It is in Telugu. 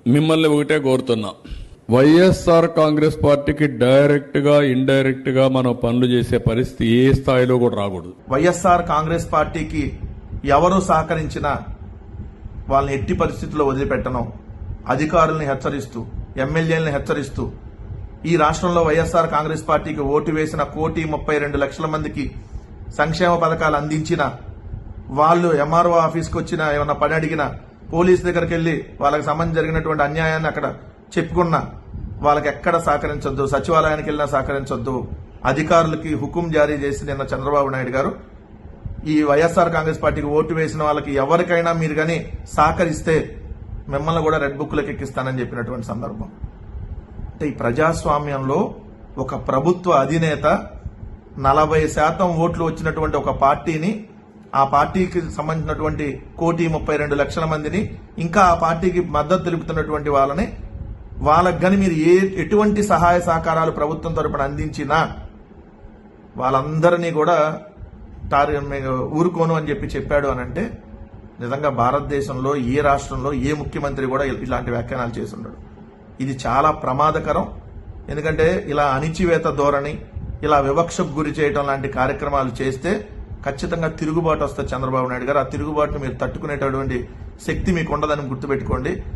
మిమ్మల్ని ఒకటే కోరుతున్నా, వైఎస్ఆర్ కాంగ్రెస్ పార్టీకి డైరెక్ట్ గా ఇండైరెక్ట్ గా మనం పనులు చేసే పరిస్థితి ఏ స్థాయిలో కూడా రాకూడదు. వైఎస్ఆర్ కాంగ్రెస్ పార్టీకి ఎవరు సహకరించినా వాళ్ళని ఎట్టి పరిస్థితుల్లో వదిలిపెట్టను, అధికారుల్ని హెచ్చరిస్తూ, ఎమ్మెల్యేలను హెచ్చరిస్తూ, ఈ రాష్ట్రంలో వైఎస్ఆర్ కాంగ్రెస్ పార్టీకి ఓటు వేసిన 1,32,00,000 మందికి సంక్షేమ పథకాలు అందించిన వాళ్ళు ఎంఆర్ఓ ఆఫీస్కి వచ్చినా, ఏమన్నా పని అడిగినా, పోలీస్ దగ్గరికి వెళ్లి వాళ్ళకి సంబంధించి జరిగినటువంటి అన్యాయాన్ని అక్కడ చెప్పుకున్నా వాళ్ళకి ఎక్కడ సహకరించొద్దు, సచివాలయానికి వెళ్ళినా సహకరించొద్దు. అధికారులకి హుకుం జారీ చేసి నిన్న చంద్రబాబు నాయుడు గారు ఈ వైఎస్ఆర్ కాంగ్రెస్ పార్టీకి ఓటు వేసిన వాళ్ళకి ఎవరికైనా మీరు కానీ సహకరిస్తే మిమ్మల్ని కూడా రెడ్ బుక్లకు ఎక్కిస్తానని చెప్పినటువంటి సందర్భం. అంటే ఈ ప్రజాస్వామ్యంలో ఒక ప్రభుత్వ అధినేత 40% ఓట్లు వచ్చినటువంటి ఒక పార్టీని, ఆ పార్టీకి సంబంధించినటువంటి 1,32,00,000 మందిని, ఇంకా ఆ పార్టీకి మద్దతు తెలుపుతున్నటువంటి వాళ్ళకి గాని మీరు ఎటువంటి సహాయ సహకారాలు ప్రభుత్వం తరపున అందించినా వాళ్ళందరినీ కూడా ఊరుకోను అని చెప్పాడు అని అంటే నిజంగా భారతదేశంలో ఏ రాష్ట్రంలో ఏ ముఖ్యమంత్రి కూడా ఇలాంటి వ్యాఖ్యానాలు చేసి ఉండడు. ఇది చాలా ప్రమాదకరం. ఎందుకంటే ఇలా అణిచివేత ధోరణి, ఇలా వివక్షకు గురి చేయడం లాంటి కార్యక్రమాలు చేస్తే ఖచ్చితంగా తిరుగుబాటు వస్తుంది చంద్రబాబు నాయుడు గారు. ఆ తిరుగుబాటును మీరు తట్టుకునేటటువంటి శక్తి మీకు ఉండదని గుర్తుపెట్టుకోండి.